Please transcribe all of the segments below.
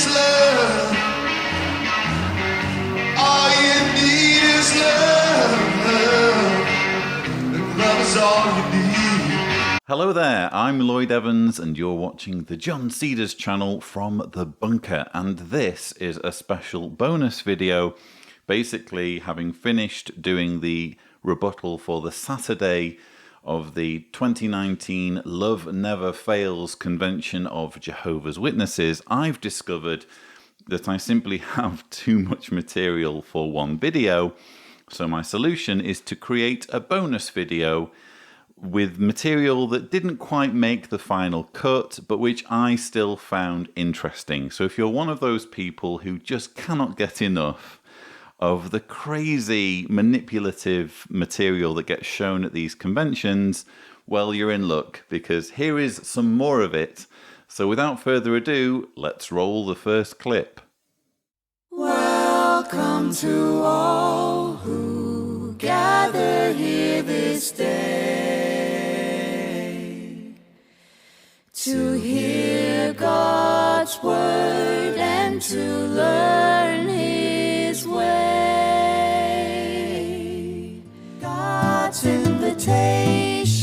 is love. All you need is love. And love is all you need. Hello there, I'm Lloyd Evans and you're watching the John Cedars channel from the bunker, and this is a special bonus video, basically having finished doing the rebuttal for the Saturday of the 2019 Love Never Fails Convention of Jehovah's Witnesses. I've discovered that I simply have too much material for one video, so my solution is to create a bonus video with material that didn't quite make the final cut, but which I still found interesting. So if you're one of those people who just cannot get enough of the crazy manipulative material that gets shown at these conventions, well, you're in luck, because here is some more of it. So without further ado, let's roll the first clip. Welcome to all who gather here this day to hear God's word and to learn His way. God's invitation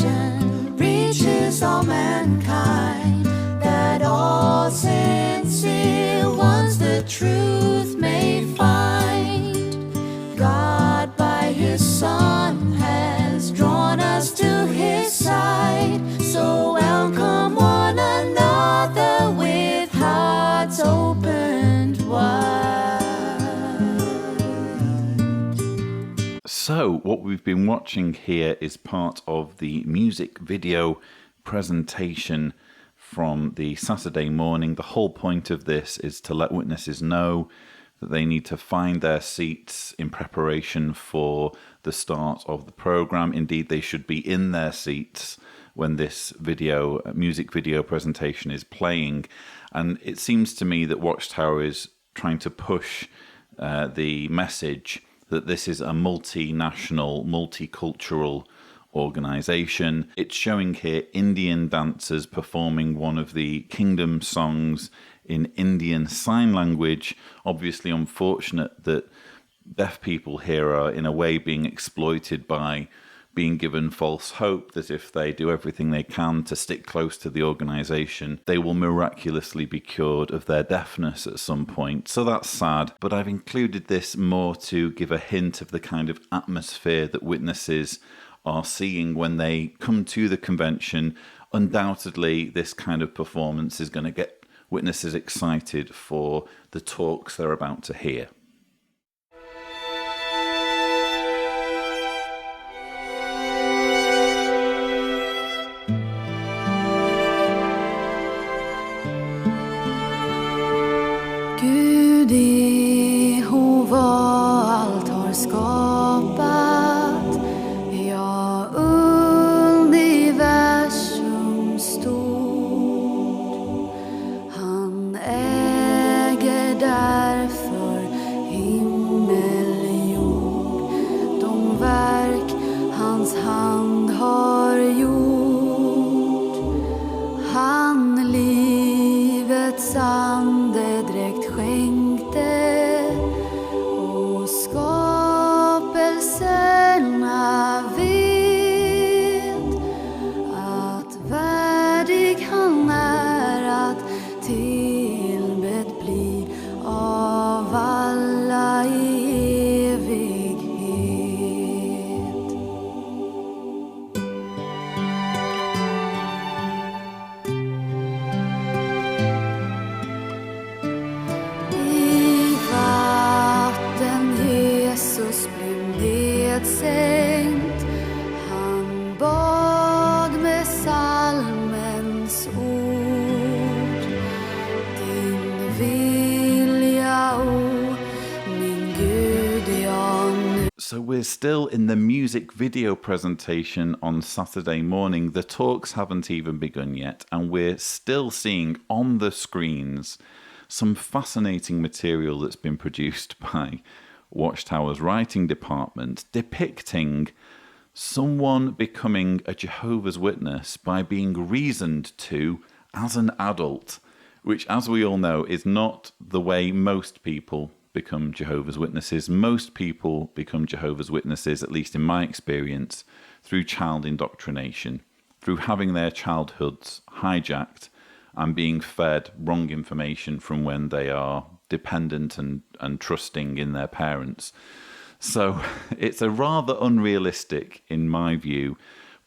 reaches all mankind, that all sincere ones the truth may find. God by His Son has drawn us to His side, so welcome one another with hearts opened wide. So what we've been watching here is part of the music video presentation from the Saturday morning. The whole point of this is to let witnesses know that they need to find their seats in preparation for the start of the program. Indeed, they should be in their seats when this music video presentation is playing. And it seems to me that Watchtower is trying to push the message that this is a multinational, multicultural organization. It's showing here Indian dancers performing one of the kingdom songs in Indian Sign Language. Obviously unfortunate that deaf people here are in a way being exploited by being given false hope that if they do everything they can to stick close to the organization, they will miraculously be cured of their deafness at some point. So that's sad, but I've included this more to give a hint of the kind of atmosphere that witnesses are seeing when they come to the convention. Undoubtedly, this kind of performance is going to get witnesses excited for the talks they're about to hear. Gud Jehovah allt har skapat, ja, universum stort. Han äger därför himmel, jord, de verk hans hand har gjort. Han livets andedräkt skänkte, och skapelserna vet att värdig han är att tillbedd bli av alla i evighet. I vatten Jesus blev nedsänkt, han bad med psalmens ord. Din vilja, o min Gud, ja nu. So we're still in the music video presentation on Saturday morning. The talks haven't even begun yet, and we're still seeing on the screens some fascinating material that's been produced by Watchtower's writing department, depicting someone becoming a Jehovah's Witness by being reasoned to as an adult which, as we all know, is not the way most people become Jehovah's Witnesses. Most people become Jehovah's Witnesses, at least in my experience, through child indoctrination, through having their childhoods hijacked and being fed wrong information from when they are dependent and trusting in their parents. So it's a rather unrealistic, in my view,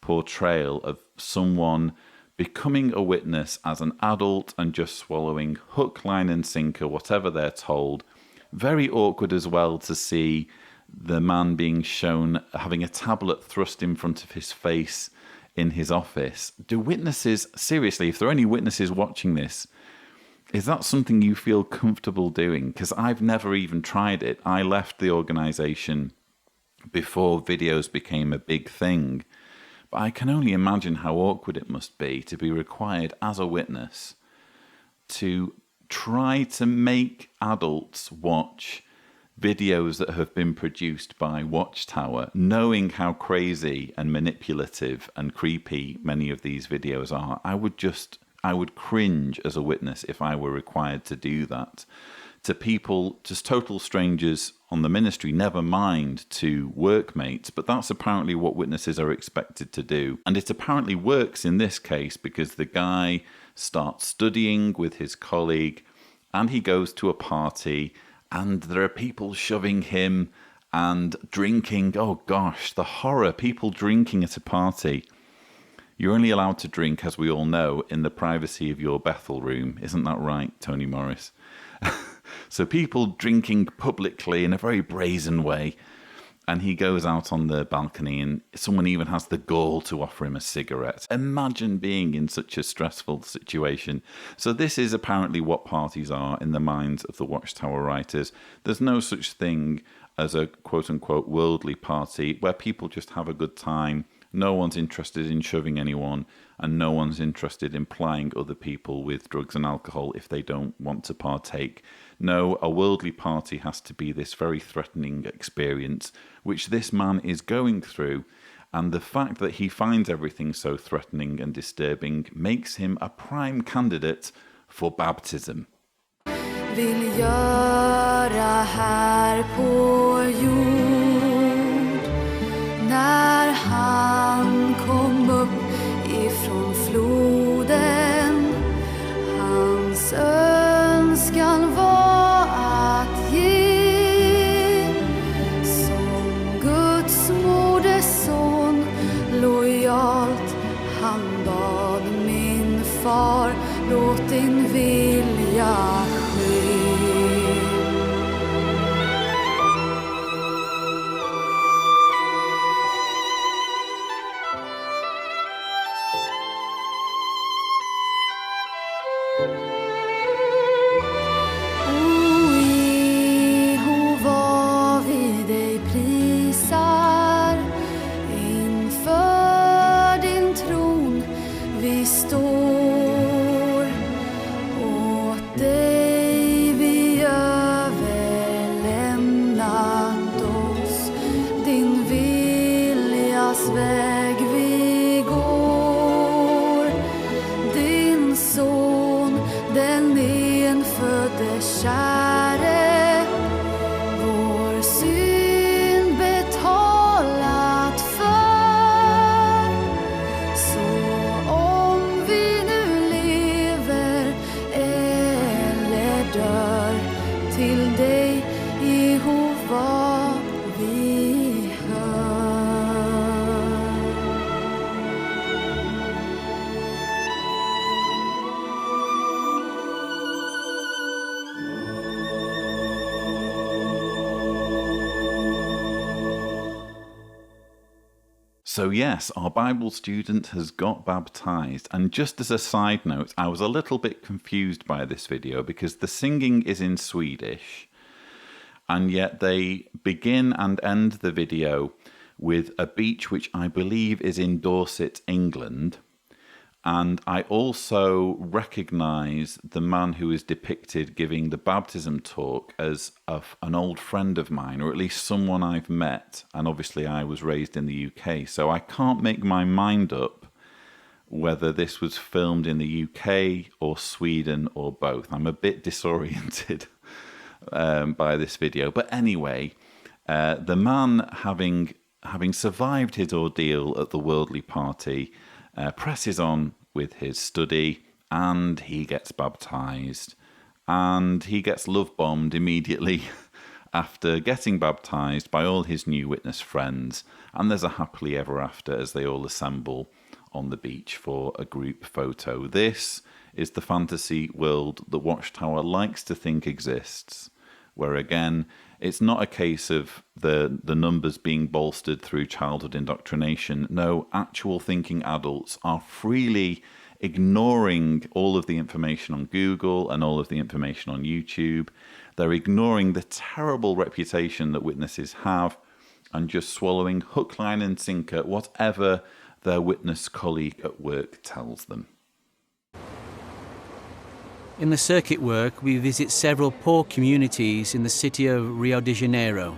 portrayal of someone becoming a witness as an adult and just swallowing hook, line and sinker, whatever they're told. Very awkward as well to see the man being shown having a tablet thrust in front of his face in his office. Do witnesses, seriously, if there are any witnesses watching this, is that something you feel comfortable doing? Because I've never even tried it. I left the organisation before videos became a big thing. But I can only imagine how awkward it must be to be required as a witness to try to make adults watch videos that have been produced by Watchtower, knowing how crazy and manipulative and creepy many of these videos are. I would cringe as a witness if I were required to do that to people, just total strangers on the ministry, never mind to workmates. But that's apparently what witnesses are expected to do. And it apparently works in this case because the guy starts studying with his colleague and he goes to a party and there are people shoving him and drinking. Oh gosh, the horror, people drinking at a party. You're only allowed to drink, as we all know, in the privacy of your Bethel room. Isn't that right, Tony Morris? So people drinking publicly in a very brazen way. And he goes out on the balcony and someone even has the gall to offer him a cigarette. Imagine being in such a stressful situation. So this is apparently what parties are in the minds of the Watchtower writers. There's no such thing as a quote-unquote worldly party where people just have a good time. No one's interested in shoving anyone, and no one's interested in plying other people with drugs and alcohol if they don't want to partake. No, a worldly party has to be this very threatening experience, which this man is going through, and the fact that he finds everything so threatening and disturbing makes him a prime candidate for baptism. Vill göra här på jord när han kom upp ifrån floden. Hans önskan var att ge som Guds moderson lojalt. Han bad min far, låt din vilja ske. So yes, our Bible student has got baptized. And just as a side note, I was a little bit confused by this video because the singing is in Swedish, and yet they begin and end the video with a beach which I believe is in Dorset, England. And I also recognise the man who is depicted giving the baptism talk as an old friend of mine, or at least someone I've met. And obviously I was raised in the UK, so I can't make my mind up whether this was filmed in the UK or Sweden or both. I'm a bit disoriented by this video. But anyway, the man, having survived his ordeal at the worldly party, presses on with his study, and he gets baptized. And he gets love-bombed immediately after getting baptized by all his new witness friends. And there's a happily ever after as they all assemble on the beach for a group photo. This is the fantasy world that Watchtower likes to think exists, where again, it's not a case of the numbers being bolstered through childhood indoctrination. No, actual thinking adults are freely ignoring all of the information on Google and all of the information on YouTube. They're ignoring the terrible reputation that witnesses have and just swallowing hook, line and sinker whatever their witness colleague at work tells them. In the circuit work, we visit several poor communities in the city of Rio de Janeiro.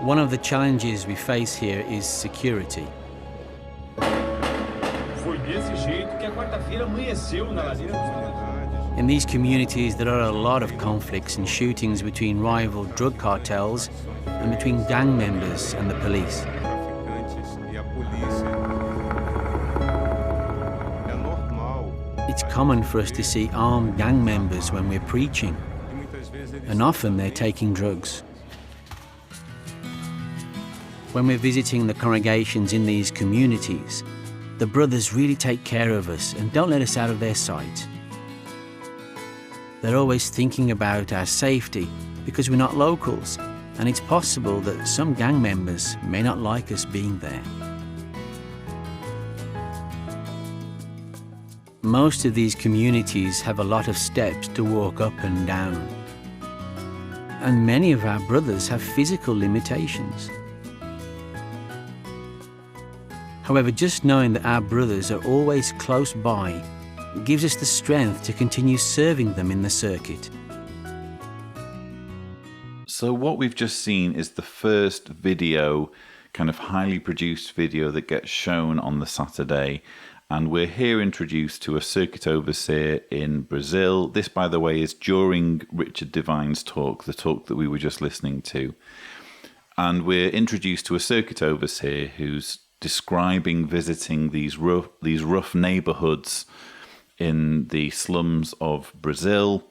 One of the challenges we face here is security. In these communities, there are a lot of conflicts and shootings between rival drug cartels and between gang members and the police. It's common for us to see armed gang members when we're preaching, and often they're taking drugs. When we're visiting the congregations in these communities, the brothers really take care of us and don't let us out of their sight. They're always thinking about our safety because we're not locals, and it's possible that some gang members may not like us being there. Most of these communities have a lot of steps to walk up and down. And many of our brothers have physical limitations. However, just knowing that our brothers are always close by gives us the strength to continue serving them in the circuit. So what we've just seen is the first video, kind of highly produced video that gets shown on the Saturday. And we're here introduced to a circuit overseer in Brazil. This, by the way, is during Richard Devine's talk, the talk that we were just listening to. And we're introduced to a circuit overseer who's describing visiting these rough neighborhoods in the slums of Brazil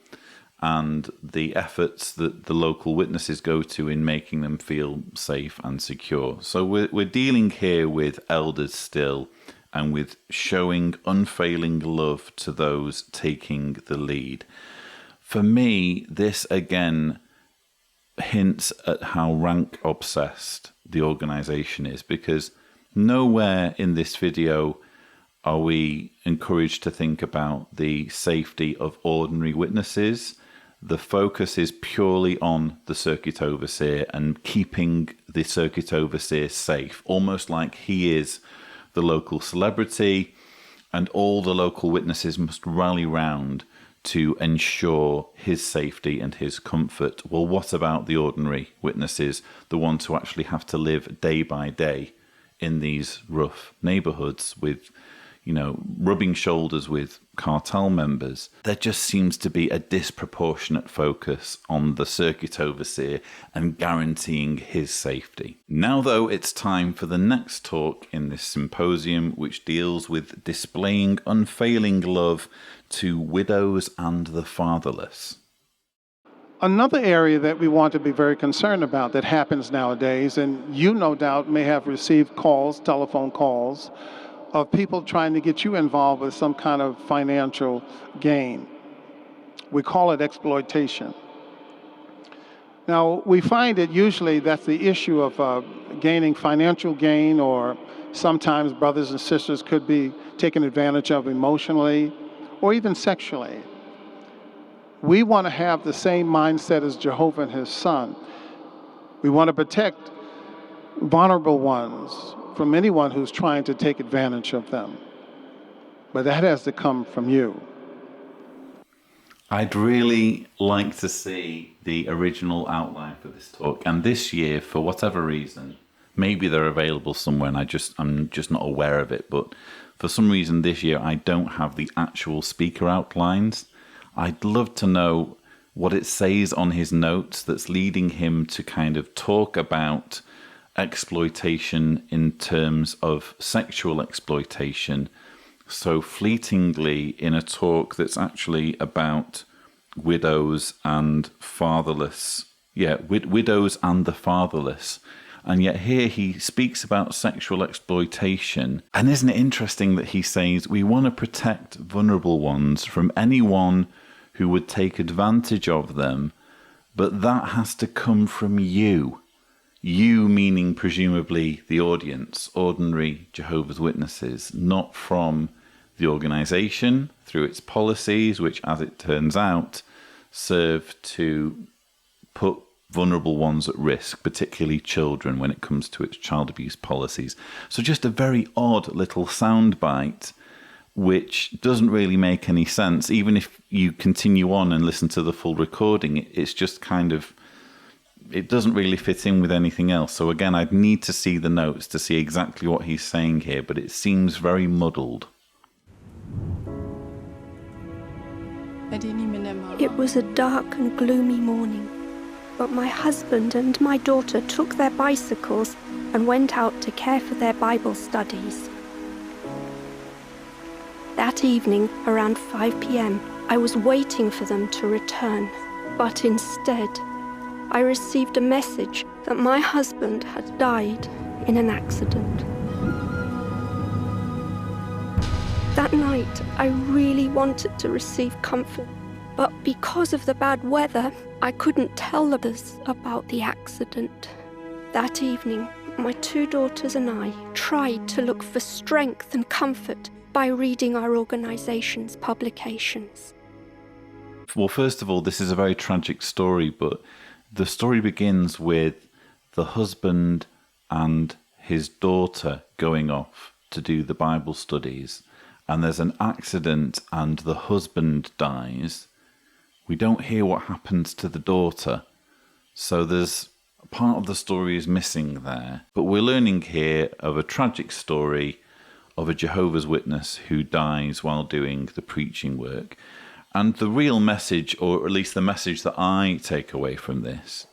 and the efforts that the local witnesses go to in making them feel safe and secure. So we're dealing here with elders still, and with showing unfailing love to those taking the lead. For me, this again hints at how rank obsessed the organization is, because nowhere in this video are we encouraged to think about the safety of ordinary witnesses. The focus is purely on the circuit overseer and keeping the circuit overseer safe, almost like he is the local celebrity, and all the local witnesses must rally round to ensure his safety and his comfort. Well, what about the ordinary witnesses, the ones who actually have to live day by day in these rough neighborhoods with, rubbing shoulders with cartel members? There just seems to be a disproportionate focus on the circuit overseer and guaranteeing his safety. Now, though, it's time for the next talk in this symposium, which deals with displaying unfailing love to widows and the fatherless. Another area that we want to be very concerned about that happens nowadays, and you no doubt may have received calls, telephone calls, of people trying to get you involved with some kind of financial gain. We call it exploitation. Now, we find that usually that's the issue of gaining financial gain, or sometimes brothers and sisters could be taken advantage of emotionally or even sexually. We want to have the same mindset as Jehovah and his son. We want to protect vulnerable ones from anyone who's trying to take advantage of them. But that has to come from you. I'd really like to see the original outline for this talk. And this year, for whatever reason, Maybe they're available somewhere and I'm just not aware of it. But for some reason this year, I don't have the actual speaker outlines. I'd love to know what it says on his notes that's leading him to kind of talk about exploitation in terms of sexual exploitation so fleetingly in a talk that's actually about widows and fatherless. Yeah, widows and the fatherless. And yet here he speaks about sexual exploitation. And isn't it interesting that he says, we want to protect vulnerable ones from anyone who would take advantage of them, but that has to come from you. You meaning presumably the audience, ordinary Jehovah's Witnesses, not from the organisation through its policies, which, as it turns out, serve to put vulnerable ones at risk, particularly children, when it comes to its child abuse policies. So just a very odd little soundbite, which doesn't really make any sense. Even if you continue on and listen to the full recording, it's just kind of, it doesn't really fit in with anything else. So again, I'd need to see the notes to see exactly what he's saying here, but it seems very muddled. It was a dark and gloomy morning, but my husband and my daughter took their bicycles and went out to care for their Bible studies. That evening, around 5 p.m., I was waiting for them to return, but instead, I received a message that my husband had died in an accident. That night, I really wanted to receive comfort, but because of the bad weather, I couldn't tell others about the accident. That evening, my 2 daughters and I tried to look for strength and comfort by reading our organization's publications. Well, first of all, this is a very tragic story, but the story begins with the husband and his daughter going off to do the Bible studies, and there's an accident and the husband dies. We don't hear what happens to the daughter, so there's part of the story is missing there. But we're learning here of a tragic story of a Jehovah's Witness who dies while doing the preaching work. And the real message, or at least the message that I take away from this,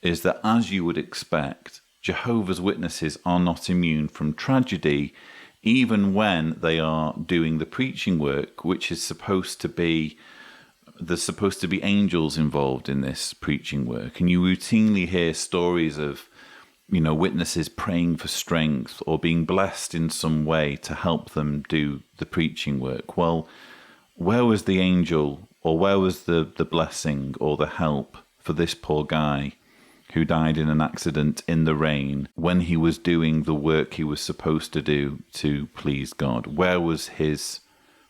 is that, as you would expect, Jehovah's Witnesses are not immune from tragedy, even when they are doing the preaching work, which is supposed to be, there's supposed to be angels involved in this preaching work. And you routinely hear stories of, witnesses praying for strength or being blessed in some way to help them do the preaching work. Well, where was the angel, or where was the blessing or the help for this poor guy who died in an accident in the rain when he was doing the work he was supposed to do to please God? Where was his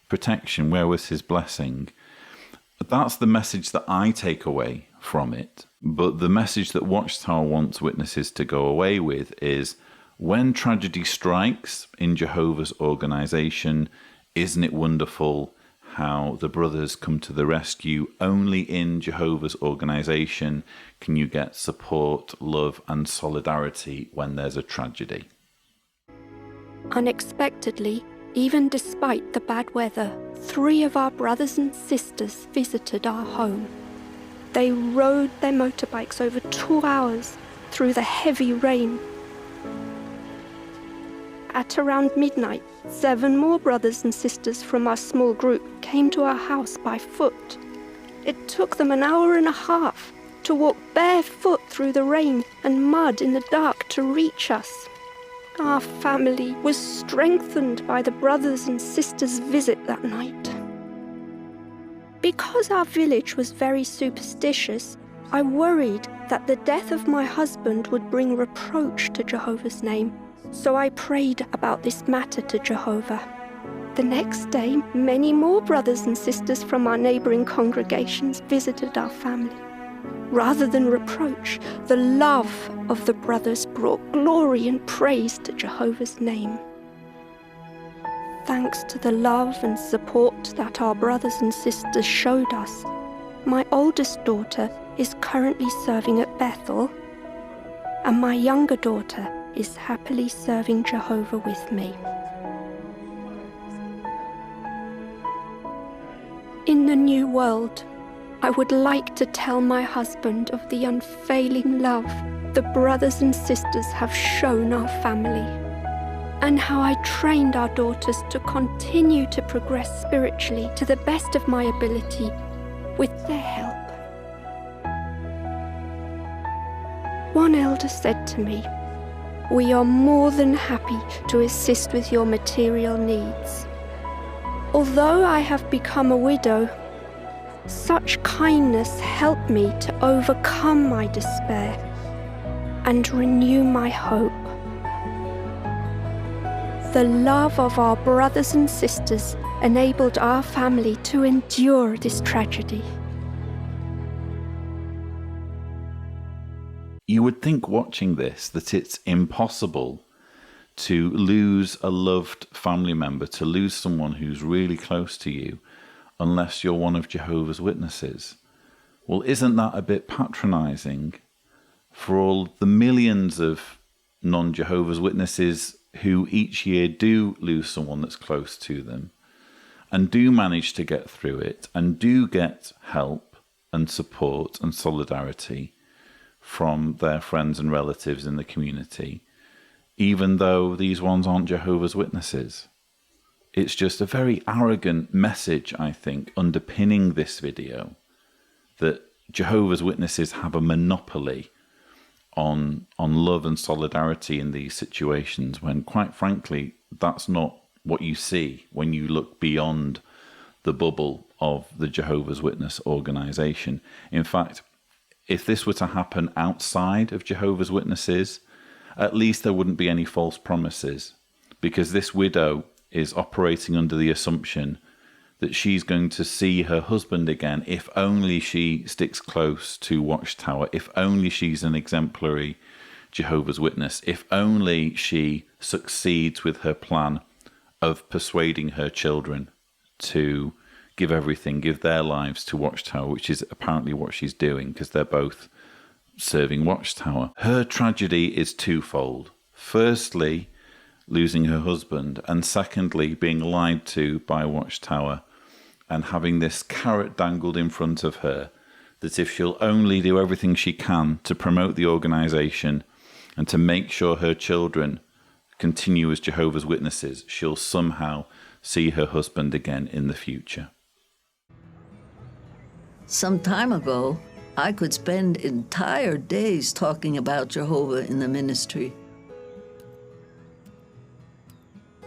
protection? Where was his blessing? That's the message that I take away from it. But the message that Watchtower wants witnesses to go away with is, when tragedy strikes in Jehovah's organization, isn't it wonderful how the brothers come to the rescue? Only in Jehovah's organization can you get support, love, and solidarity when there's a tragedy. Unexpectedly, even despite the bad weather, 3 of our brothers and sisters visited our home. They rode their motorbikes over 2 hours through the heavy rain. At around midnight, 7 more brothers and sisters from our small group came to our house by foot. It took them an hour and a half to walk barefoot through the rain and mud in the dark to reach us. Our family was strengthened by the brothers and sisters' visit that night. Because our village was very superstitious, I worried that the death of my husband would bring reproach to Jehovah's name, so I prayed about this matter to Jehovah. The next day, many more brothers and sisters from our neighboring congregations visited our family. Rather than reproach, the love of the brothers brought glory and praise to Jehovah's name. Thanks to the love and support that our brothers and sisters showed us, my oldest daughter is currently serving at Bethel, and my younger daughter is happily serving Jehovah with me. In the new world, I would like to tell my husband of the unfailing love the brothers and sisters have shown our family, and how I trained our daughters to continue to progress spiritually to the best of my ability with their help. One elder said to me, "We are more than happy to assist with your material needs. Although I have become a widow, such kindness helped me to overcome my despair and renew my hope. The love of our brothers and sisters enabled our family to endure this tragedy." You would think watching this that it's impossible to lose a loved family member, to lose someone who's really close to you, unless you're one of Jehovah's Witnesses. Well, isn't that a bit patronizing for all the millions of non-Jehovah's Witnesses who each year do lose someone that's close to them and do manage to get through it and do get help and support and solidarity from their friends and relatives in the community, even though these ones aren't Jehovah's Witnesses? It's just a very arrogant message, I think, underpinning this video, that Jehovah's Witnesses have a monopoly on love and solidarity in these situations, when quite frankly that's not what you see when you look beyond the bubble of the Jehovah's Witness organization. In fact, if this were to happen outside of Jehovah's Witnesses, at least there wouldn't be any false promises, because this widow is operating under the assumption that she's going to see her husband again if only she sticks close to Watchtower, if only she's an exemplary Jehovah's Witness, if only she succeeds with her plan of persuading her children to give everything, give their lives to Watchtower, which is apparently what she's doing, because they're both serving Watchtower. Her tragedy is twofold. Firstly, losing her husband, and secondly, being lied to by Watchtower and having this carrot dangled in front of her that if she'll only do everything she can to promote the organization and to make sure her children continue as Jehovah's Witnesses, she'll somehow see her husband again in the future. Some time ago, I could spend entire days talking about Jehovah in the ministry.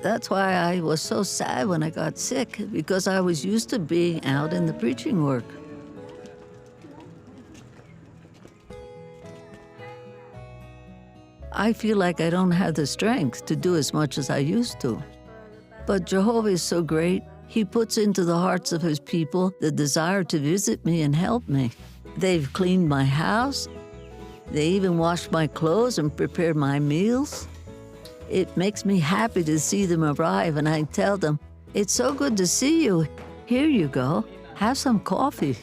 That's why I was so sad when I got sick, because I was used to being out in the preaching work. I feel like I don't have the strength to do as much as I used to. But Jehovah is so great. He puts into the hearts of his people the desire to visit me and help me. They've cleaned my house. They even washed my clothes and prepared my meals. It makes me happy to see them arrive, and I tell them, "It's so good to see you. Here you go. Have some coffee."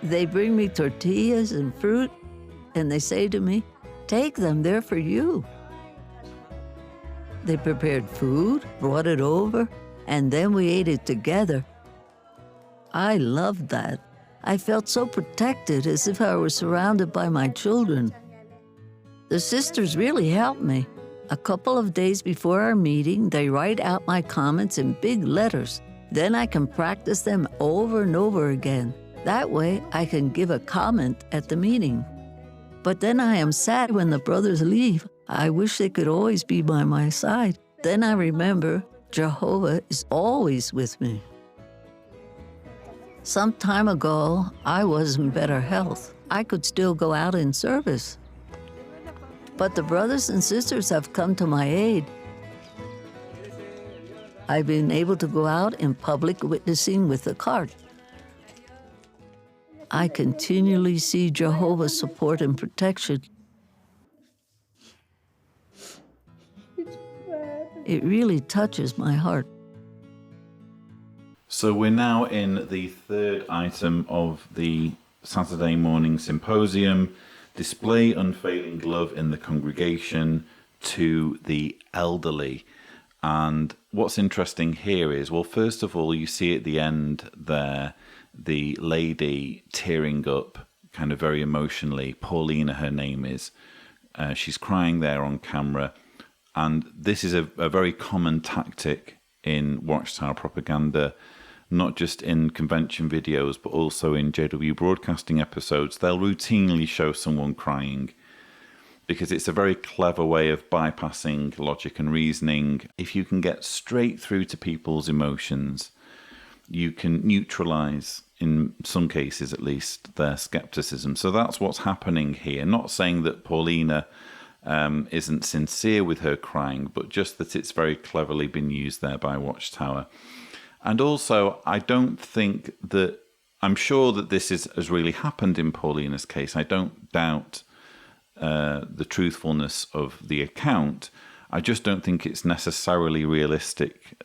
They bring me tortillas and fruit, and they say to me, "Take them, they're for you." They prepared food, brought it over, and then we ate it together. I loved that. I felt so protected, as if I were surrounded by my children. The sisters really helped me. A couple of days before our meeting, they write out my comments in big letters. Then I can practice them over and over again. That way, I can give a comment at the meeting. But then I am sad when the brothers leave. I wish they could always be by my side. Then I remember Jehovah is always with me. Some time ago, I was in better health. I could still go out in service. But the brothers and sisters have come to my aid. I've been able to go out in public witnessing with the cart. I continually see Jehovah's support and protection. It really touches my heart. So we're now in the third item of the Saturday morning symposium. display unfailing love in the congregation to the elderly. And what's interesting here is, well, first of all, you see at the end there, the lady tearing up kind of very emotionally. Paulina, her name is. She's crying there on camera. And this is a very common tactic in Watchtower propaganda, not just in convention videos, but also in JW broadcasting episodes. They'll routinely show someone crying because it's a very clever way of bypassing logic and reasoning. If you can get straight through to people's emotions, you can neutralize, in some cases at least, their skepticism. So that's what's happening here. Not saying that Paulina isn't sincere with her crying, but just that it's very cleverly been used there by Watchtower. And also, I don't think that, I'm sure that this has really happened in Paulina's case. I don't doubt the truthfulness of the account. I just don't think it's necessarily realistic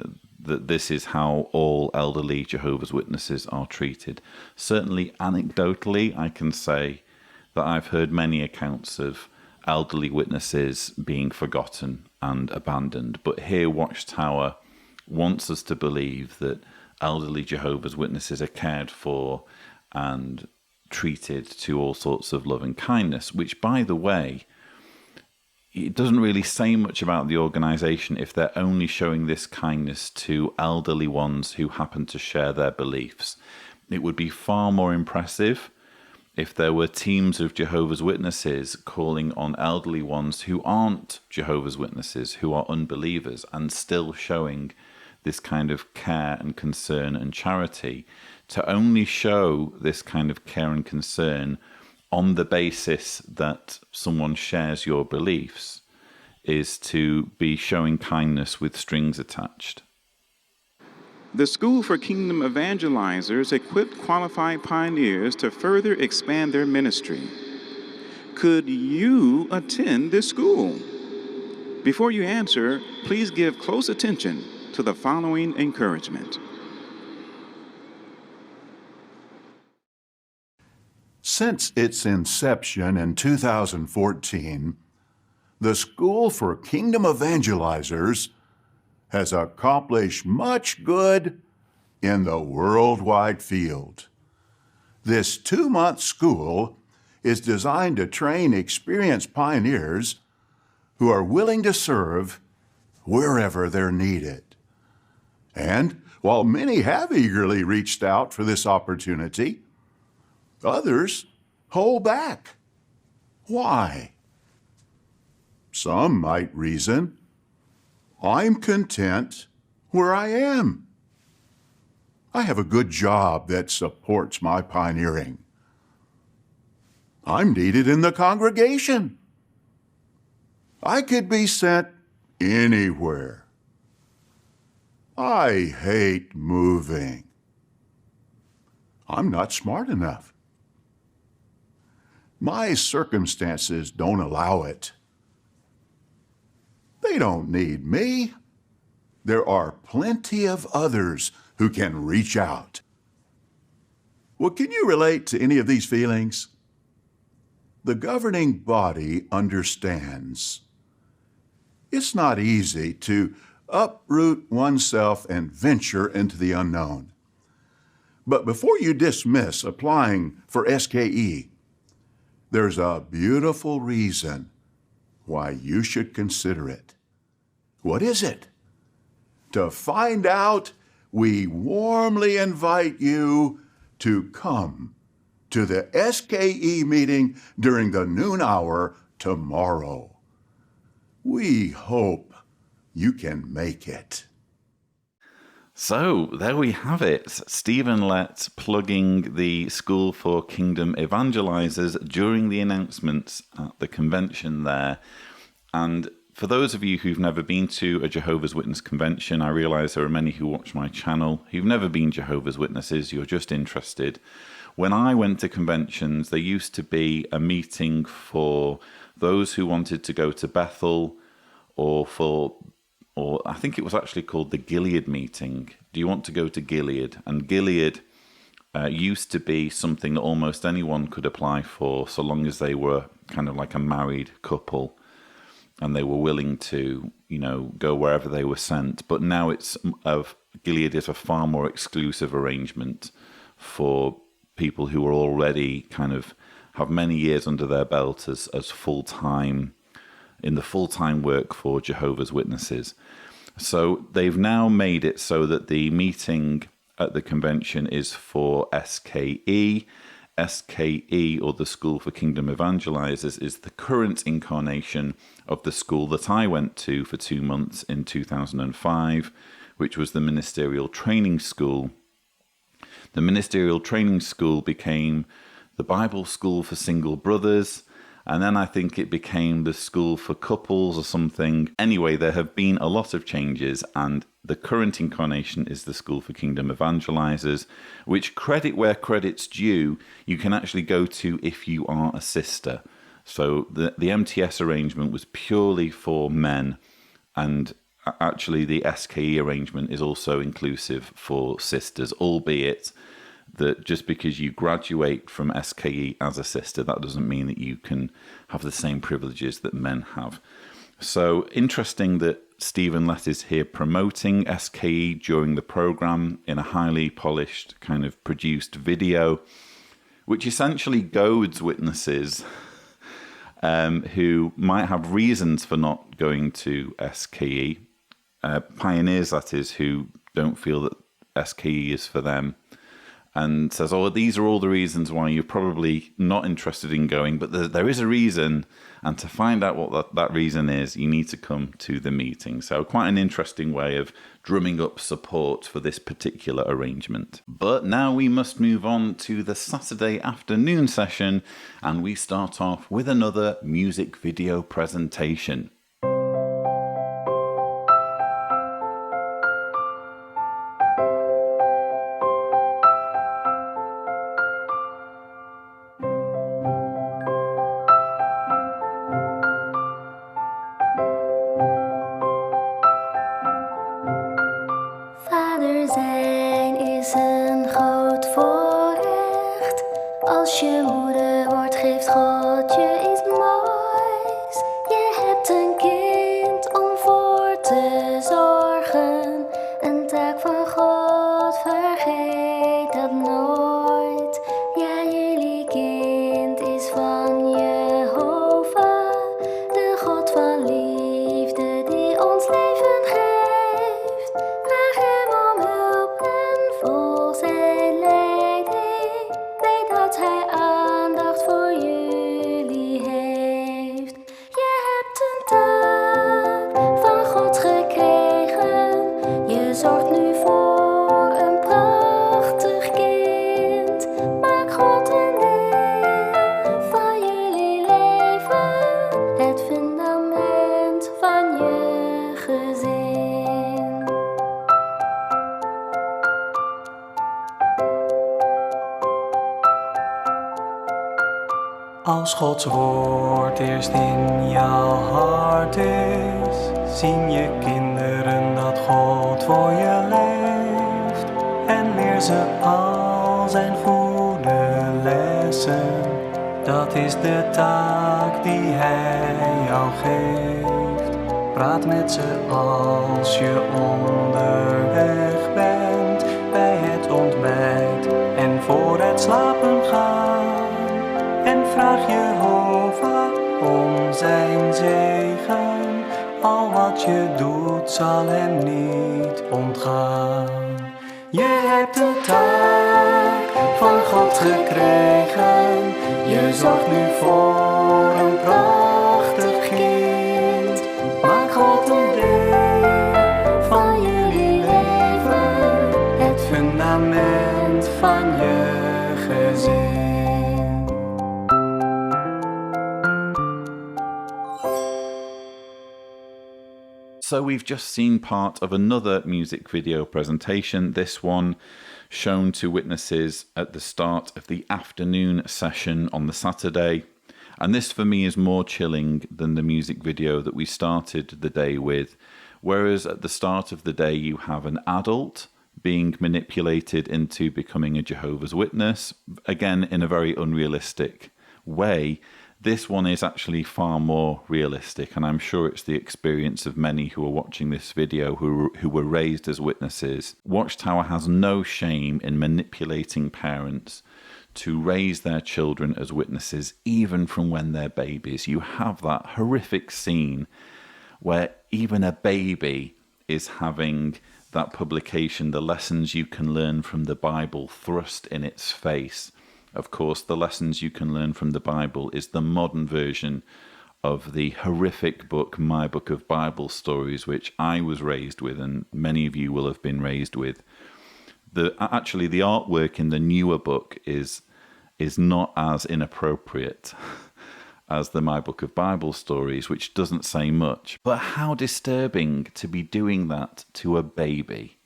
that this is how all elderly Jehovah's Witnesses are treated. Certainly anecdotally, I can say that I've heard many accounts of elderly witnesses being forgotten and abandoned. But here Watchtower wants us to believe that elderly Jehovah's Witnesses are cared for and treated to all sorts of love and kindness, which, by the way, it doesn't really say much about the organisation if they're only showing this kindness to elderly ones who happen to share their beliefs. It would be far more impressive if there were teams of Jehovah's Witnesses calling on elderly ones who aren't Jehovah's Witnesses, who are unbelievers, and still showing this kind of care and concern and charity. To only show this kind of care and concern on the basis that someone shares your beliefs is to be showing kindness with strings attached. The School for Kingdom Evangelizers equipped qualified pioneers to further expand their ministry. Could you attend this school? Before you answer, please give close attention to the following encouragement. Since its inception in 2014, the School for Kingdom Evangelizers has accomplished much good in the worldwide field. This 2-month school is designed to train experienced pioneers who are willing to serve wherever they're needed. And while many have eagerly reached out for this opportunity, others hold back. Why? Some might reason, I'm content where I am. I have a good job that supports my pioneering. I'm needed in the congregation. I could be sent anywhere. I hate moving. I'm not smart enough. My circumstances don't allow it. They don't need me. There are plenty of others who can reach out. Well, can you relate to any of these feelings? The governing body understands. It's not easy to uproot oneself and venture into the unknown. But before you dismiss applying for SKE, there's a beautiful reason why you should consider it. What is it? To find out, we warmly invite you to come to the SKE meeting during the noon hour tomorrow. We hope you can make it. So there we have it. Stephen Lett plugging the School for Kingdom Evangelizers during the announcements at the convention there. And for those of you who've never been to a Jehovah's Witness convention, I realize there are many who watch my channel who've never been Jehovah's Witnesses, you're just interested. When I went to conventions, there used to be a meeting for those who wanted to go to Bethel, or I think it was actually called the Gilead meeting. Do you want to go to Gilead? And Gilead used to be something that almost anyone could apply for so long as they were kind of like a married couple, and they were willing to, go wherever they were sent. But now Gilead is a far more exclusive arrangement for people who are already kind of have many years under their belt as full-time, in the full-time work for Jehovah's Witnesses. So they've now made it so that the meeting at the convention is for SKE. SKE, or the School for Kingdom Evangelizers, is the current incarnation of the school that I went to for 2 months in 2005, which was the Ministerial Training School. The Ministerial Training School became the Bible School for Single Brothers, and then I think it became the School for Couples or something. Anyway, there have been a lot of changes, and the current incarnation is the School for Kingdom Evangelizers, which, credit where credit's due, you can actually go to if you are a sister. So the MTS arrangement was purely for men, and actually the SKE arrangement is also inclusive for sisters, albeit that just because you graduate from SKE as a sister, that doesn't mean that you can have the same privileges that men have. So interesting that Stephen Lett is here promoting SKE during the program in a highly polished, kind of produced video, which essentially goads witnesses who might have reasons for not going to SKE, pioneers, that is, who don't feel that SKE is for them, and says, these are all the reasons why you're probably not interested in going, but there is a reason, and to find out what that reason is, you need to come to the meeting. So quite an interesting way of drumming up support for this particular arrangement. But now we must move on to the Saturday afternoon session, and we start off with another music video presentation. Vader zijn is een groot voorrecht. Als je moeder wordt, geeft God je iets moois. Je hebt een kind om voor te zorgen. Een taak van God, vergeet dat nooit. Ja, jullie kind is van Jehovah, de God van liefde die ons leven geeft. Vraag hem om hulp en volg zijn leiding. Weet dat hij aandacht voor jullie heeft. Je hebt een taak van God gekregen. Je zorgt nu voor een prachtig kind. Maak God een deel van jullie leven. Het fundament van je gezin. Als Gods woord eerst in jouw hart is, zien je kinderen dat God voor je leeft. En leer ze al zijn goede lessen, dat is de taak die Hij jou geeft. Praat met ze als je onderweg bent, bij het ontbijt en voor het slapen gaan. En vraag Jehovah om zijn zegen. Al wat je doet zal hem niet ontgaan. Je hebt een taak van God gekregen. Je zorgt nu voor een prachtig kind. Maak God een deel van jullie leven. Het fundament van je gezin. So we've just seen part of another music video presentation, this one shown to witnesses at the start of the afternoon session on the Saturday. And this for me is more chilling than the music video that we started the day with. Whereas at the start of the day you have an adult being manipulated into becoming a Jehovah's Witness, again in a very unrealistic way. This one is actually far more realistic, and I'm sure it's the experience of many who are watching this video who were raised as witnesses. Watchtower has no shame in manipulating parents to raise their children as witnesses, even from when they're babies. You have that horrific scene where even a baby is having that publication, The Lessons You Can Learn from the Bible, thrust in its face. Of course, The Lessons You Can Learn from the Bible is the modern version of the horrific book, My Book of Bible Stories, which I was raised with, and many of you will have been raised with. Actually, the artwork in the newer book is not as inappropriate as the My Book of Bible Stories, which doesn't say much. But how disturbing to be doing that to a baby.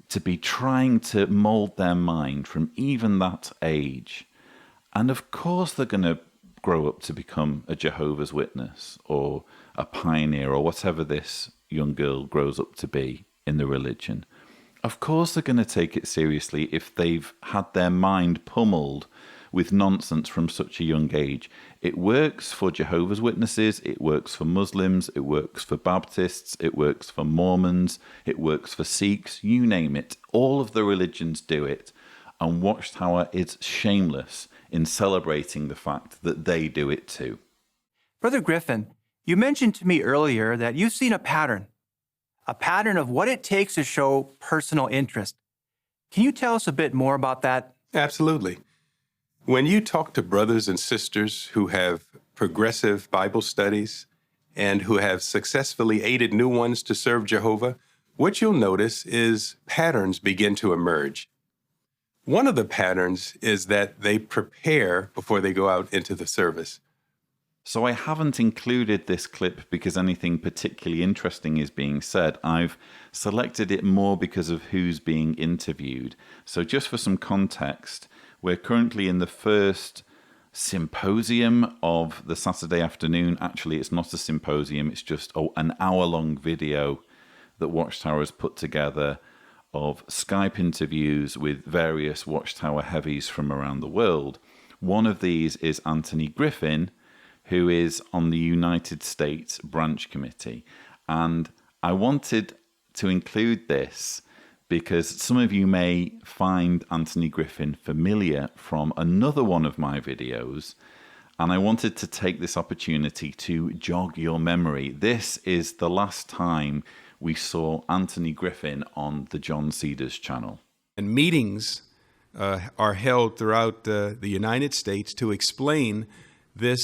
To be trying to mold their mind from even that age. And of course they're going to grow up to become a Jehovah's Witness or a pioneer or whatever this young girl grows up to be in the religion. Of course they're going to take it seriously if they've had their mind pummeled with nonsense from such a young age. It works for Jehovah's Witnesses, it works for Muslims, it works for Baptists, it works for Mormons, it works for Sikhs, you name it. All of the religions do it, and Watchtower is shameless in celebrating the fact that they do it too. Brother Griffin, you mentioned to me earlier that you've seen a pattern of what it takes to show personal interest. Can you tell us a bit more about that? Absolutely. When you talk to brothers and sisters who have progressive Bible studies and who have successfully aided new ones to serve Jehovah, what you'll notice is patterns begin to emerge. One of the patterns is that they prepare before they go out into the service. So I haven't included this clip because anything particularly interesting is being said. I've selected it more because of who's being interviewed. So just for some context, we're currently in the first symposium of the Saturday afternoon. Actually, it's not a symposium, it's just an hour-long video that Watchtower has put together of Skype interviews with various Watchtower heavies from around the world. One of these is Anthony Griffin, who is on the United States Branch Committee. And I wanted to include this because some of you may find Anthony Griffin familiar from another one of my videos, and I wanted to take this opportunity to jog your memory. This is the last time we saw Anthony Griffin on the John Cedars channel. And meetings are held throughout the United States to explain this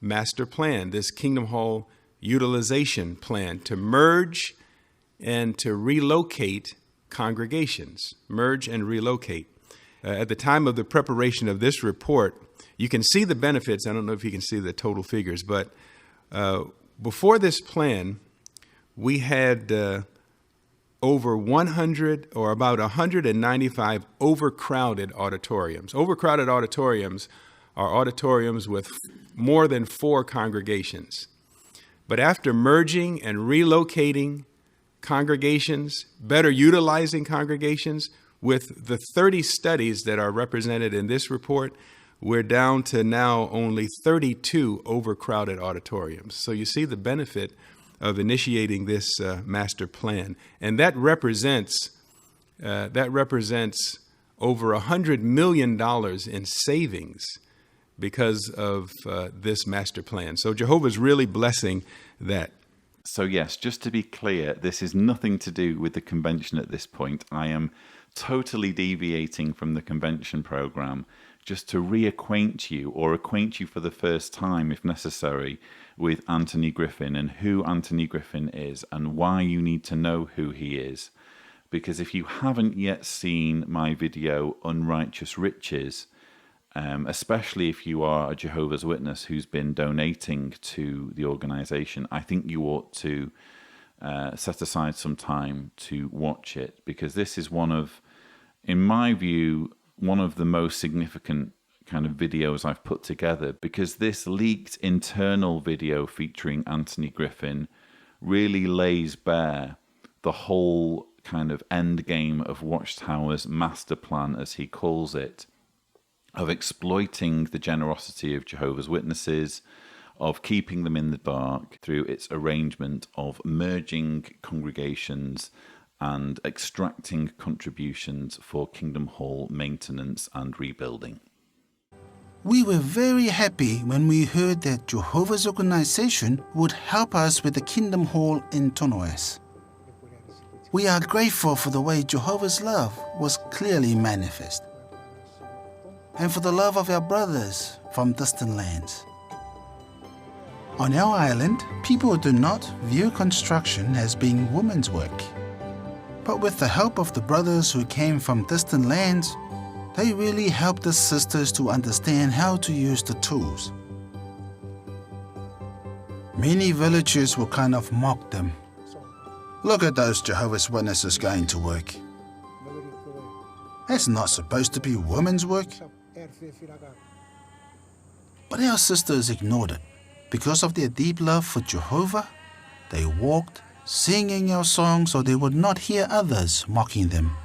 master plan, this Kingdom Hall utilization plan to merge and to relocate congregations, merge and relocate. At the time of the preparation of this report, you can see the benefits. I don't know if you can see the total figures, but before this plan, we had over 100 or about 195 overcrowded auditoriums. Overcrowded auditoriums are auditoriums with more than 4 congregations. But after merging and relocating congregations, better utilizing congregations, with the 30 studies that are represented in this report, we're down to now only 32 overcrowded auditoriums. So you see the benefit of initiating this master plan. And that represents over $100 million in savings because of this master plan. So Jehovah's really blessing that. So yes, just to be clear, this is nothing to do with the convention at this point. I am totally deviating from the convention program just to reacquaint you or acquaint you for the first time, if necessary, with Anthony Griffin and who Anthony Griffin is and why you need to know who he is. Because if you haven't yet seen my video, Unrighteous Riches, especially if you are a Jehovah's Witness who's been donating to the organization, I think you ought to set aside some time to watch it, because this is one of, in my view, one of the most significant kind of videos I've put together, because this leaked internal video featuring Anthony Griffin really lays bare the whole kind of end game of Watchtower's master plan, as he calls it. of exploiting the generosity of Jehovah's Witnesses, of keeping them in the dark through its arrangement of merging congregations and extracting contributions for Kingdom Hall maintenance and rebuilding. We were very happy when we heard that Jehovah's organization would help us with the Kingdom Hall in Tonoes. We are grateful for the way Jehovah's love was clearly manifest, and for the love of our brothers from distant lands. On our island, people do not view construction as being women's work. But with the help of the brothers who came from distant lands, they really helped the sisters to understand how to use the tools. Many villagers will kind of mock them. Look at those Jehovah's Witnesses going to work. That's not supposed to be women's work. But our sisters ignored it. Because of their deep love for Jehovah, they walked, singing our songs so they would not hear others mocking them.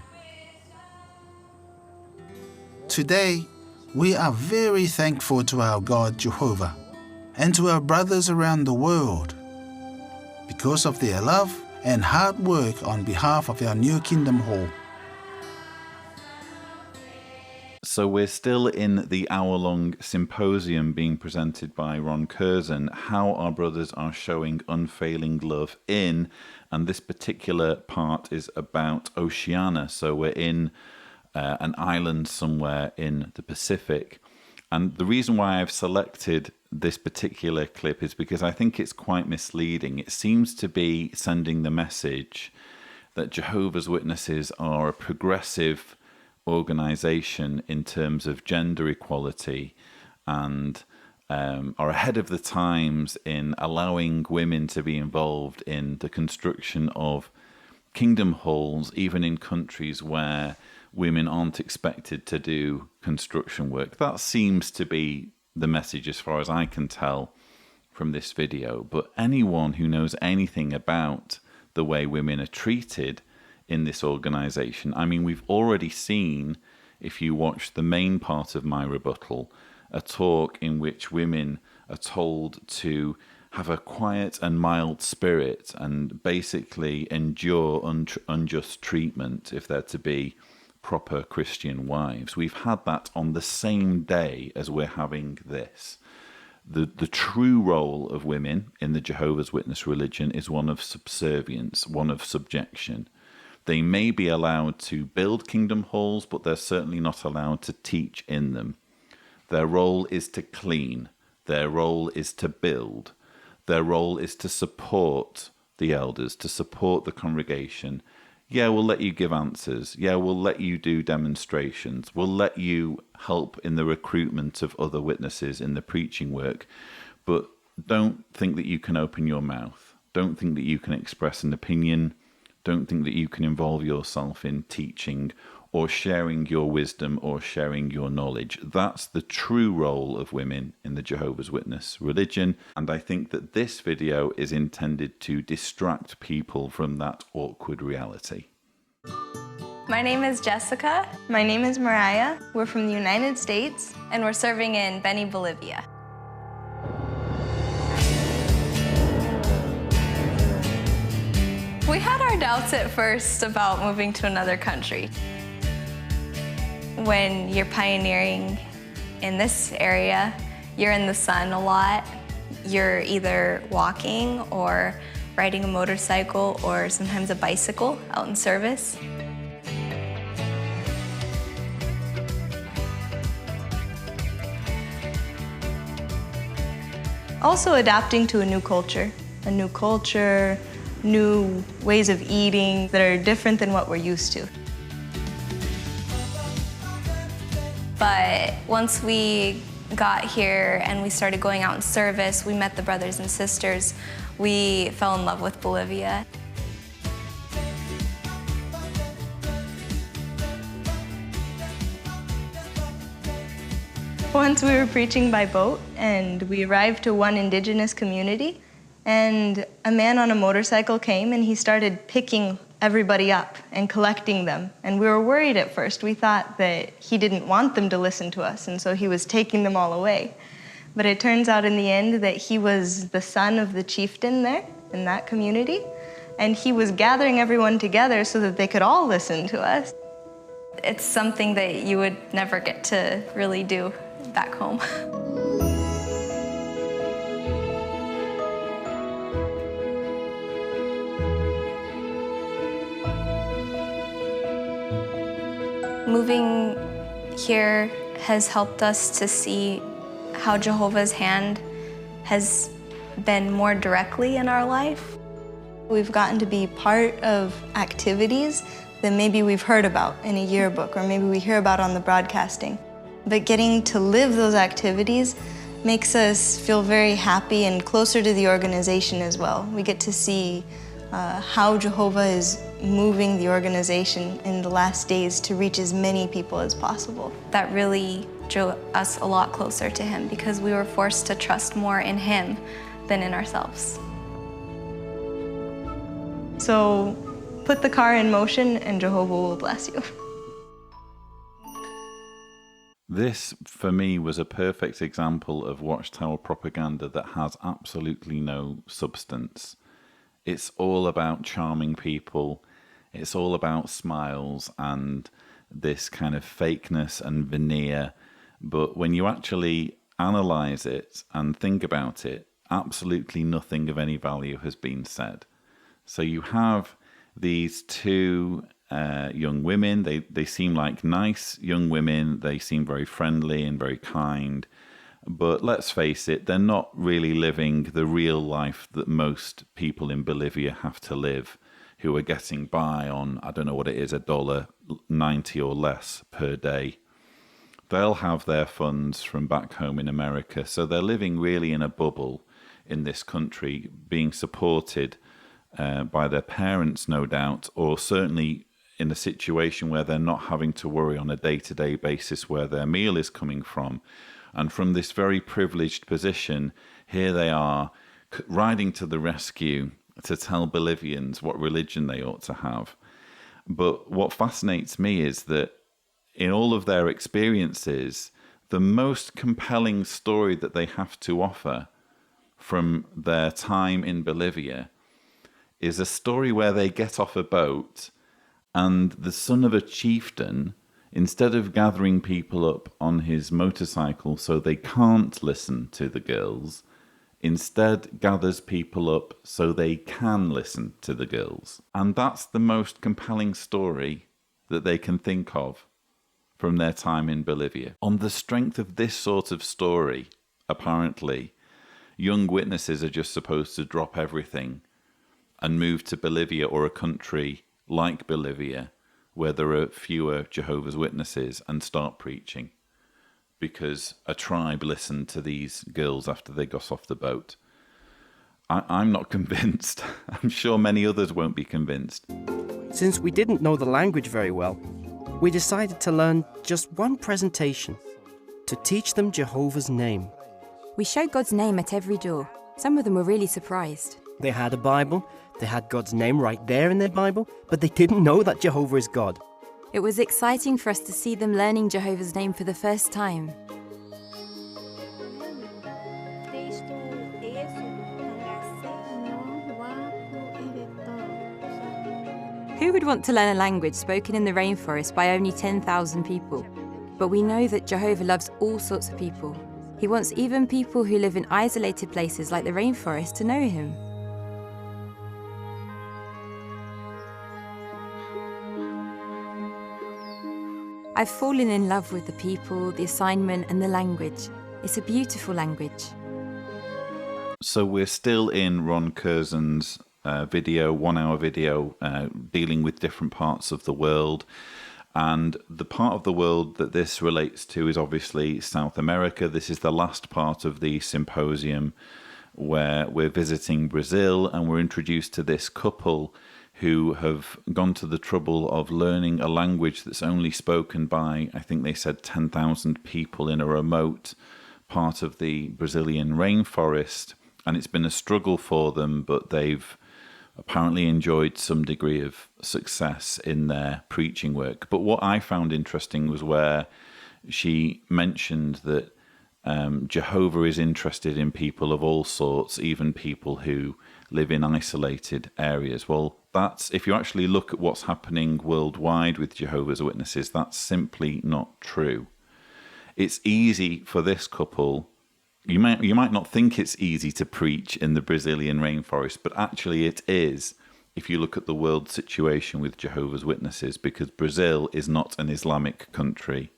Today, we are very thankful to our God Jehovah and to our brothers around the world because of their love and hard work on behalf of our new Kingdom Hall. So we're still in the hour-long symposium being presented by Ron Curzon, how our brothers are showing unfailing love in, and this particular part is about Oceania. So we're in an island somewhere in the Pacific. And the reason why I've selected this particular clip is because I think it's quite misleading. It seems to be sending the message that Jehovah's Witnesses are a progressive organization in terms of gender equality and are ahead of the times in allowing women to be involved in the construction of kingdom halls, even in countries where women aren't expected to do construction work. That seems to be the message as far as I can tell from this video. But anyone who knows anything about the way women are treated in this organization, I mean, we've already seen, if you watch the main part of my rebuttal, a talk in which women are told to have a quiet and mild spirit and basically endure unjust treatment if they're to be proper Christian wives. We've had that on the same day as we're having this. The true role of women in the Jehovah's Witness religion is one of subservience, one of subjection. They may be allowed to build kingdom halls, but they're certainly not allowed to teach in them. Their role is to clean. Their role is to build. Their role is to support the elders, to support the congregation. Yeah, we'll let you give answers. Yeah, we'll let you do demonstrations. We'll let you help in the recruitment of other witnesses in the preaching work. But don't think that you can open your mouth. Don't think that you can express an opinion. Don't think that you can involve yourself in teaching or sharing your wisdom or sharing your knowledge. That's the true role of women in the Jehovah's Witness religion. And I think that this video is intended to distract people from that awkward reality. My name is Jessica. My name is Mariah. We're from the United States, and we're serving in Beni, Bolivia. We had our doubts at first about moving to another country. When you're pioneering in this area, you're in the sun a lot. You're either walking or riding a motorcycle or sometimes a bicycle out in service. Also adapting to a new culture, new ways of eating that are different than what we're used to. But once we got here and we started going out in service, we met the brothers and sisters, we fell in love with Bolivia. Once we were preaching by boat and we arrived to one indigenous community, and a man on a motorcycle came and he started picking everybody up and collecting them. And we were worried at first. We thought that he didn't want them to listen to us, and so he was taking them all away. But it turns out in the end that he was the son of the chieftain there in that community, and he was gathering everyone together so that they could all listen to us. It's something that you would never get to really do back home. Moving here has helped us to see how Jehovah's hand has been more directly in our life. We've gotten to be part of activities that maybe we've heard about in a yearbook or maybe we hear about on the broadcasting. But getting to live those activities makes us feel very happy and closer to the organization as well. We get to see how Jehovah is moving the organization in the last days to reach as many people as possible. That really drew us a lot closer to him because we were forced to trust more in him than in ourselves. So put the car in motion and Jehovah will bless you. This, for me, was a perfect example of Watchtower propaganda that has absolutely no substance. It's all about charming people. It's all about smiles and this kind of fakeness and veneer. But when you actually analyze it and think about it, absolutely nothing of any value has been said. So you have these two young women. They seem like nice young women. They seem very friendly and very kind. But let's face it, they're not really living the real life that most people in Bolivia have to live, who are getting by on, I don't know what it is, $1.90 or less per day. They'll have their funds from back home in America, so they're living really in a bubble in this country, being supported by their parents, no doubt, or certainly in a situation where they're not having to worry on a day-to-day basis where their meal is coming from. And from this very privileged position, here they are riding to the rescue to tell Bolivians what religion they ought to have. But what fascinates me is that in all of their experiences, the most compelling story that they have to offer from their time in Bolivia is a story where they get off a boat and the son of a chieftain, instead of gathering people up on his motorcycle so they can't listen to the girls, instead gathers people up so they can listen to the girls. And that's the most compelling story that they can think of from their time in Bolivia. On the strength of this sort of story, apparently, young witnesses are just supposed to drop everything and move to Bolivia or a country like Bolivia where there are fewer Jehovah's Witnesses and start preaching because a tribe listened to these girls after they got off the boat. I'm not convinced. I'm sure many others won't be convinced. Since we didn't know the language very well, we decided to learn just one presentation to teach them Jehovah's name. We showed God's name at every door. Some of them were really surprised. They had a Bible, they had God's name right there in their Bible, but they didn't know that Jehovah is God. It was exciting for us to see them learning Jehovah's name for the first time. Who would want to learn a language spoken in the rainforest by only 10,000 people? But we know that Jehovah loves all sorts of people. He wants even people who live in isolated places like the rainforest to know him. I've fallen in love with the people, the assignment, and the language. It's a beautiful language. So we're still in Ron Curzon's video, 1 hour video, dealing with different parts of the world. And the part of the world that this relates to is obviously South America. This is the last part of the symposium where we're visiting Brazil and we're introduced to this couple who have gone to the trouble of learning a language that's only spoken by, I think they said 10,000 people in a remote part of the Brazilian rainforest. And it's been a struggle for them, but they've apparently enjoyed some degree of success in their preaching work. But what I found interesting was where she mentioned that Jehovah is interested in people of all sorts, even people who live in isolated areas. Well, that's, if you actually look at what's happening worldwide with Jehovah's Witnesses, that's simply not true. It's easy for this couple. You might not think it's easy to preach in the Brazilian rainforest, but actually it is if you look at the world situation with Jehovah's Witnesses, because Brazil is not an Islamic country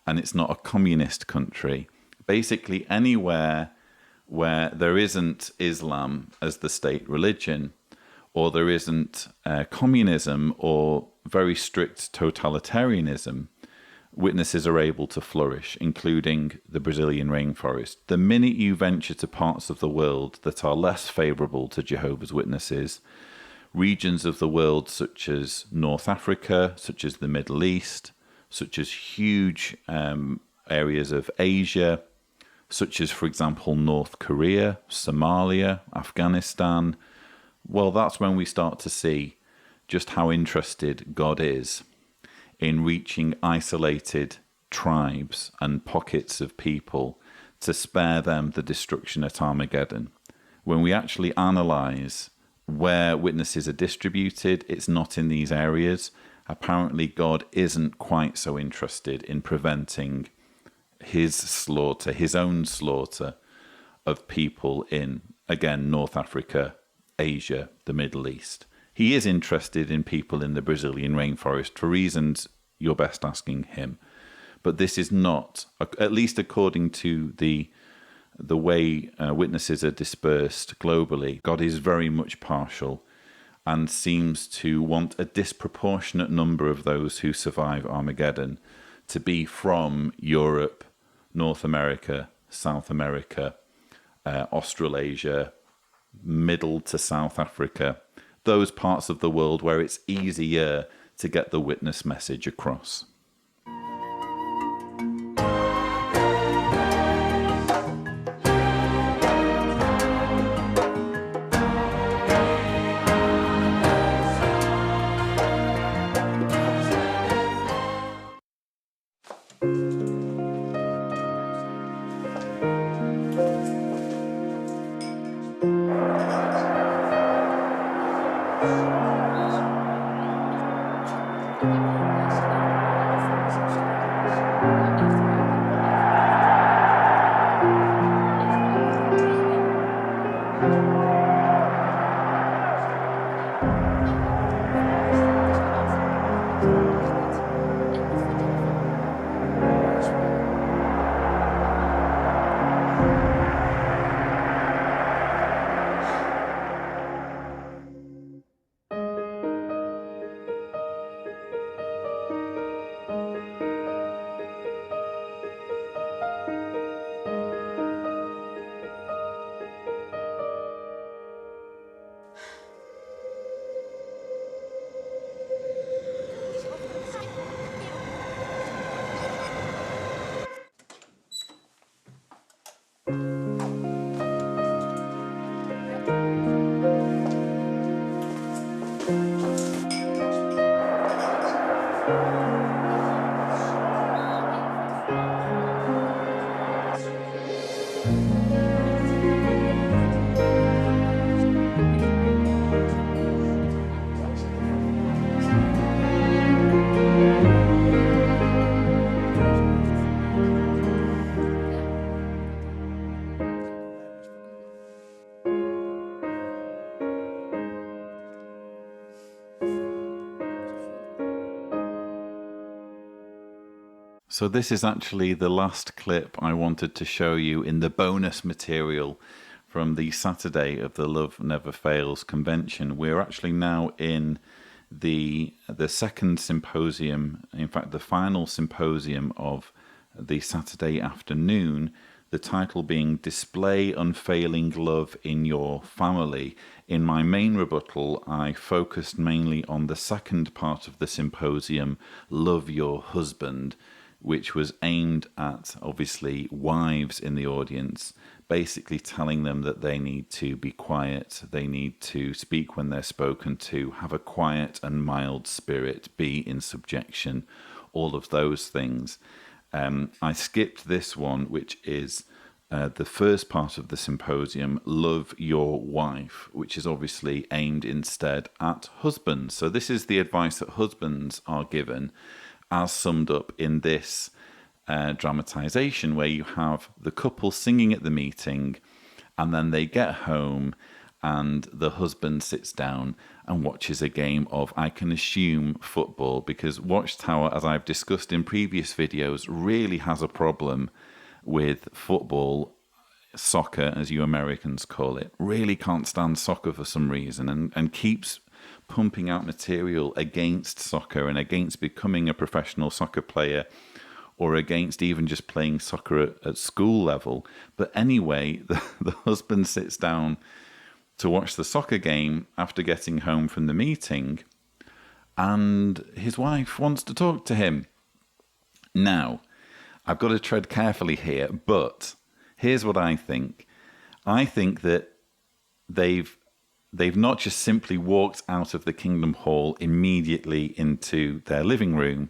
and it's not a communist country. Basically, anywhere where there isn't Islam as the state religion, or there isn't communism or very strict totalitarianism, witnesses are able to flourish, including the Brazilian rainforest. The minute you venture to parts of the world that are less favourable to Jehovah's Witnesses, regions of the world such as North Africa, such as the Middle East, such as huge areas of Asia, such as, for example, North Korea, Somalia, Afghanistan, well, that's when we start to see just how interested God is in reaching isolated tribes and pockets of people to spare them the destruction at Armageddon. When we actually analyse where witnesses are distributed, it's not in these areas. Apparently, God isn't quite so interested in preventing his slaughter, his own slaughter of people in, again, North Africa, Asia, the Middle East. He is interested in people in the Brazilian rainforest for reasons you're best asking him. But this is not, at least according to the way witnesses are dispersed globally, God is very much partial and seems to want a disproportionate number of those who survive Armageddon to be from Europe, North America, South America, Australasia, Middle to South Africa, those parts of the world where it's easier to get the witness message across. So this is actually the last clip I wanted to show you in the bonus material from the Saturday of the Love Never Fails convention. We're actually now in the second symposium, in fact the final symposium of the Saturday afternoon, the title being Display Unfailing Love in Your Family. In my main rebuttal, I focused mainly on the second part of the symposium, Love Your Husband, which was aimed at, obviously, wives in the audience, basically telling them that they need to be quiet, they need to speak when they're spoken to, have a quiet and mild spirit, be in subjection, all of those things. I skipped this one, which is the first part of the symposium, Love Your Wife, which is obviously aimed instead at husbands. So this is the advice that husbands are given, as summed up in this dramatization, where you have the couple singing at the meeting, and then they get home and the husband sits down and watches a game of, I can assume, football, because Watchtower, as I've discussed in previous videos, really has a problem with football, soccer, as you Americans call it. Really can't stand soccer for some reason, and keeps pumping out material against soccer and against becoming a professional soccer player, or against even just playing soccer at school level. But anyway, the husband sits down to watch the soccer game after getting home from the meeting, and his wife wants to talk to him. Now, I've got to tread carefully here, but here's what I think. I think that they've not just simply walked out of the Kingdom Hall immediately into their living room.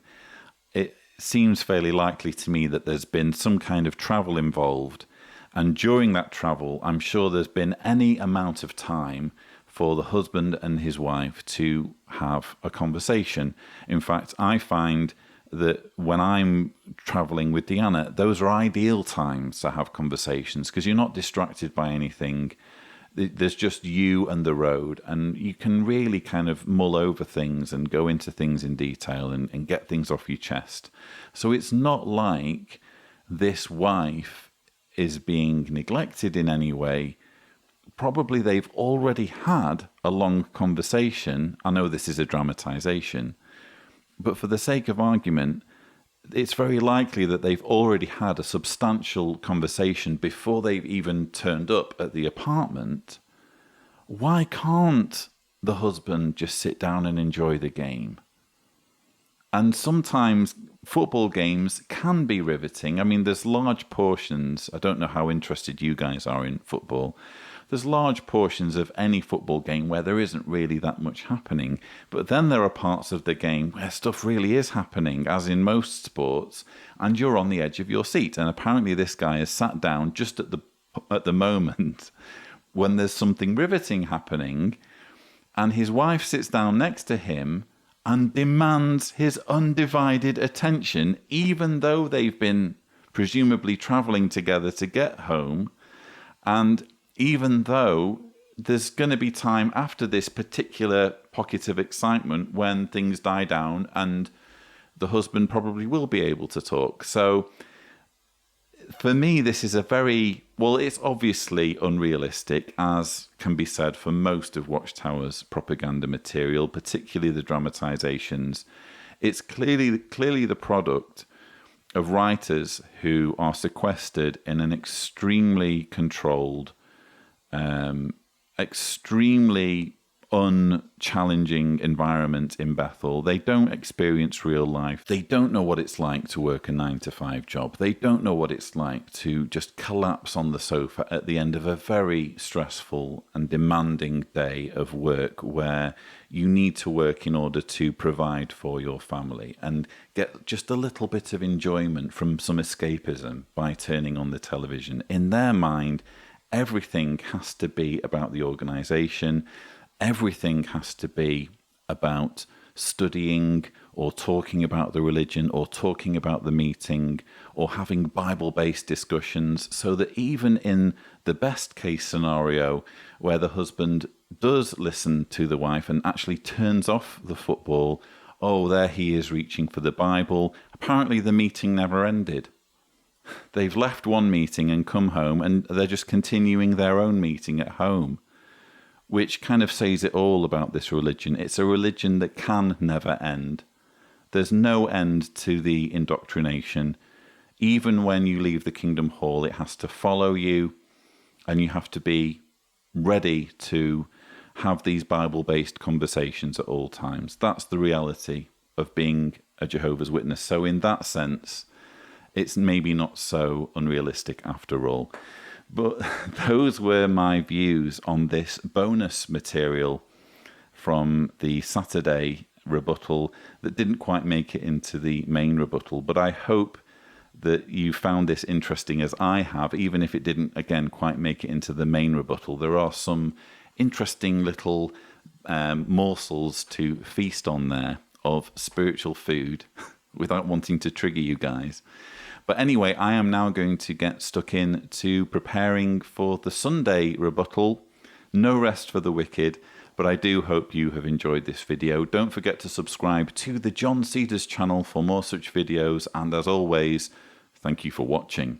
It seems fairly likely to me that there's been some kind of travel involved, and during that travel, I'm sure there's been any amount of time for the husband and his wife to have a conversation. In fact, I find that when I'm traveling with Deanna, those are ideal times to have conversations, because you're not distracted by anything. There's just you and the road, and you can really kind of mull over things and go into things in detail and get things off your chest. So it's not like this wife is being neglected in any way. Probably they've already had a long conversation. I know this is a dramatization, but for the sake of argument, it's very likely that they've already had a substantial conversation before they've even turned up at the apartment. Why can't the husband just sit down and enjoy the game? And sometimes football games can be riveting. I mean, there's large portions. I don't know how interested you guys are in football. There's large portions of any football game where there isn't really that much happening. But then there are parts of the game where stuff really is happening, as in most sports, and you're on the edge of your seat. And apparently this guy has sat down just at the moment when there's something riveting happening, and his wife sits down next to him and demands his undivided attention, even though they've been presumably traveling together to get home, and even though there's going to be time after this particular pocket of excitement when things die down and the husband probably will be able to talk. So for me, this is it's obviously unrealistic, as can be said for most of Watchtower's propaganda material, particularly the dramatizations. It's clearly the product of writers who are sequestered in an extremely controlled, extremely unchallenging environment in Bethel. They don't experience real life. They don't know what it's like to work a 9-to-5 job. They don't know what it's like to just collapse on the sofa at the end of a very stressful and demanding day of work, where you need to work in order to provide for your family and get just a little bit of enjoyment from some escapism by turning on the television. In their mind, everything has to be about the organization. Everything has to be about studying or talking about the religion or talking about the meeting or having Bible-based discussions, so that even in the best case scenario where the husband does listen to the wife and actually turns off the football, oh, there he is reaching for the Bible. Apparently the meeting never ended. They've left one meeting and come home, and they're just continuing their own meeting at home, which kind of says it all about this religion. It's a religion that can never end. There's no end to the indoctrination. Even when you leave the Kingdom Hall, it has to follow you, and you have to be ready to have these Bible-based conversations at all times. That's the reality of being a Jehovah's Witness. So in that sense, it's maybe not so unrealistic after all. But those were my views on this bonus material from the Saturday rebuttal that didn't quite make it into the main rebuttal. But I hope that you found this interesting as I have, even if it didn't, again, quite make it into the main rebuttal. There are some interesting little morsels to feast on there of spiritual food without wanting to trigger you guys. But anyway, I am now going to get stuck in to preparing for the Sunday rebuttal. No rest for the wicked, but I do hope you have enjoyed this video. Don't forget to subscribe to the John Cedars channel for more such videos, and as always, thank you for watching.